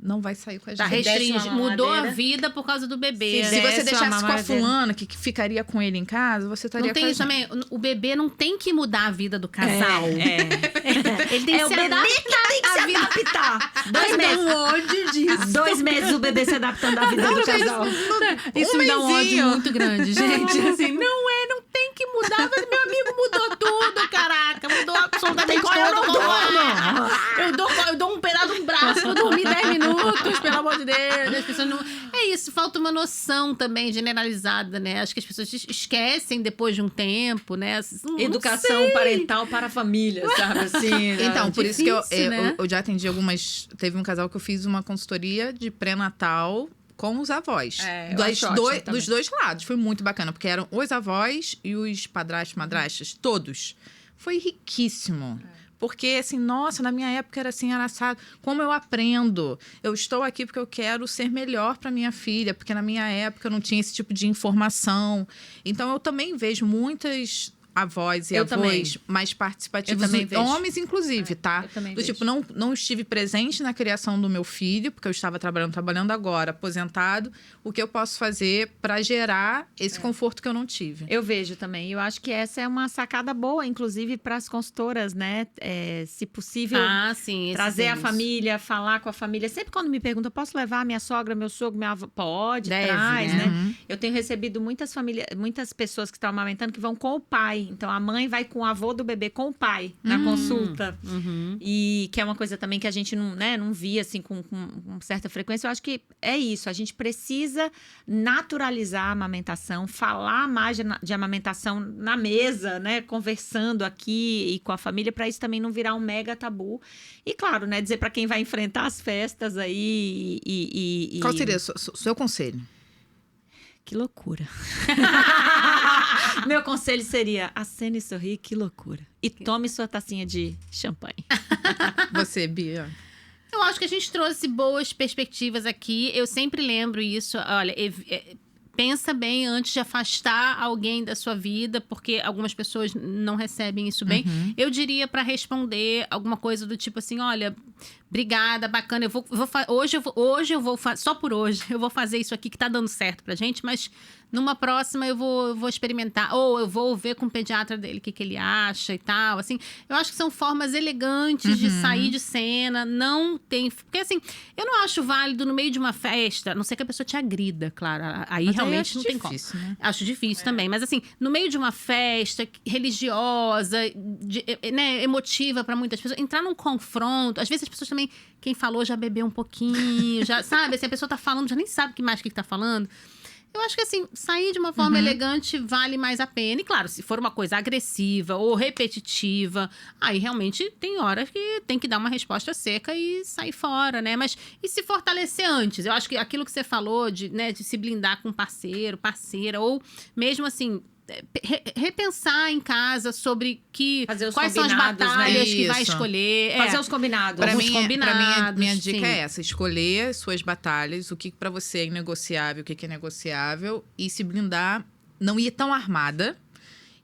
Não vai sair com a gente. Tá restringido. Mudou a vida por causa do bebê. Se você deixasse com a fulana que ficaria com ele em casa, você estaria não tem com isso também. O bebê não tem que mudar a vida do casal. Ele tem que se adaptar. 2 meses. Um ódio disso. 2 meses o bebê se adaptando à vida do casal. Isso me dá um ódio muito grande, gente. Assim, não tem que mudar. Mas meu amigo mudou tudo, caraca. Mudou absolutamente tudo. Eu dou um pedaço do braço pra dormir 10 minutos, pelo amor de Deus. As pessoas não... É isso, falta uma noção também generalizada, né? Acho que as pessoas esquecem depois de um tempo, né? Educação parental para a família, sabe? Assim, então, por isso que né? eu já atendi algumas... Teve um casal que eu fiz uma consultoria de pré-natal com os avós. Dos dois lados. Foi muito bacana, porque eram os avós e os padrastos, madrastas, todos. Foi riquíssimo. Porque, assim, nossa, na minha época era assim, era assado. Como eu aprendo? Eu estou aqui porque eu quero ser melhor para minha filha, porque na minha época eu não tinha esse tipo de informação. Então, eu também vejo muitas avós e avós mais participativos, homens inclusive, tá? Do tipo, não estive presente na criação do meu filho, porque eu estava trabalhando agora, aposentado. O que eu posso fazer para gerar esse conforto que eu não tive? Eu vejo também. Eu acho que essa é uma sacada boa, inclusive, para as consultoras, né? Se possível, trazer a família, falar com a família. Sempre quando me perguntam, posso levar a minha sogra, meu sogro, minha avó? Pode, traz, né? Eu tenho recebido muitas pessoas que estão amamentando que vão com o pai. Então, a mãe vai com o avô do bebê, com o pai, na consulta. E que é uma coisa também que a gente não via, assim, com certa frequência. Eu acho que é isso. A gente precisa naturalizar a amamentação, falar mais de amamentação na mesa, né? Conversando aqui e com a família, para isso também não virar um mega tabu. E, claro, né? Dizer para quem vai enfrentar as festas aí Qual seria o seu conselho? Que loucura. Meu conselho seria: acene e sorri, que loucura. E tome sua tacinha de champanhe. Você, Bia? Eu acho que a gente trouxe boas perspectivas aqui. Eu sempre lembro isso. Olha, pensa bem antes de afastar alguém da sua vida, porque algumas pessoas não recebem isso bem. Eu diria para responder alguma coisa do tipo assim, olha, obrigada, bacana, hoje eu vou só por hoje, eu vou fazer isso aqui que tá dando certo pra gente, mas numa próxima eu vou experimentar, ou eu vou ver com o pediatra dele o que ele acha e tal, assim. Eu acho que são formas elegantes de sair de cena, não tem... Porque, assim, eu não acho válido no meio de uma festa, a não ser que a pessoa te agrida, claro, aí mas realmente não tem como. Né? Acho difícil também, mas assim, no meio de uma festa religiosa, né, emotiva pra muitas pessoas, entrar num confronto, às vezes as pessoas também, quem falou já bebeu um pouquinho, já sabe, assim, a pessoa tá falando, já nem sabe o que tá falando. Eu acho que, assim, sair de uma forma elegante vale mais a pena. E, claro, se for uma coisa agressiva ou repetitiva, aí realmente tem horas que tem que dar uma resposta seca e sair fora, né? Mas e se fortalecer antes? Eu acho que aquilo que você falou de se blindar com parceiro, parceira, ou mesmo, assim... repensar em casa sobre quais são as batalhas que vai escolher. Fazer os combinados. Pra mim, minha dica é essa. Escolher suas batalhas, o que pra você é inegociável, o que é negociável. E se blindar, não ir tão armada.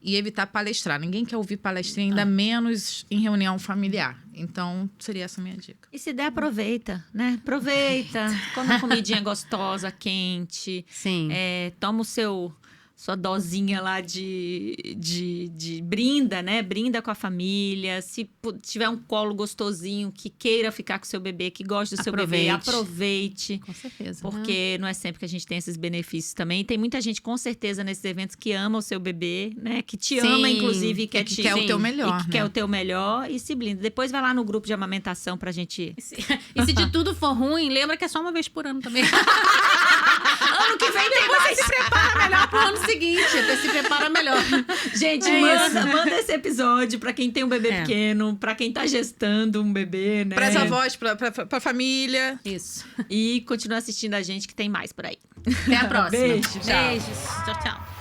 E evitar palestrar. Ninguém quer ouvir palestrinha, ainda menos em reunião familiar. Então, seria essa a minha dica. E se der, aproveita, né? Aproveita. Come uma comidinha gostosa, quente. Sim. Toma o seu sua dosinha lá de brinda, né? Brinda com a família. Se tiver um colo gostosinho, que queira ficar com o seu bebê, que goste do seu bebê, aproveite. Com certeza. Porque não é sempre que a gente tem esses benefícios também. Tem muita gente, com certeza, nesses eventos que ama o seu bebê, né? Que te ama, inclusive, e quer o teu melhor, e que quer o teu melhor e se blinda. Depois vai lá no grupo de amamentação pra gente... E se de tudo for ruim, lembra que é só uma vez por ano também. Ano que vem tem mais! Se prepara melhor pro ano seguinte. Você se prepara melhor. Gente, manda esse episódio pra quem tem um bebê pequeno, pra quem tá gestando um bebê, né? Pras avós, pra família. Isso. E continua assistindo a gente que tem mais por aí. Até a próxima. Beijo, tchau. Beijos. Tchau, tchau.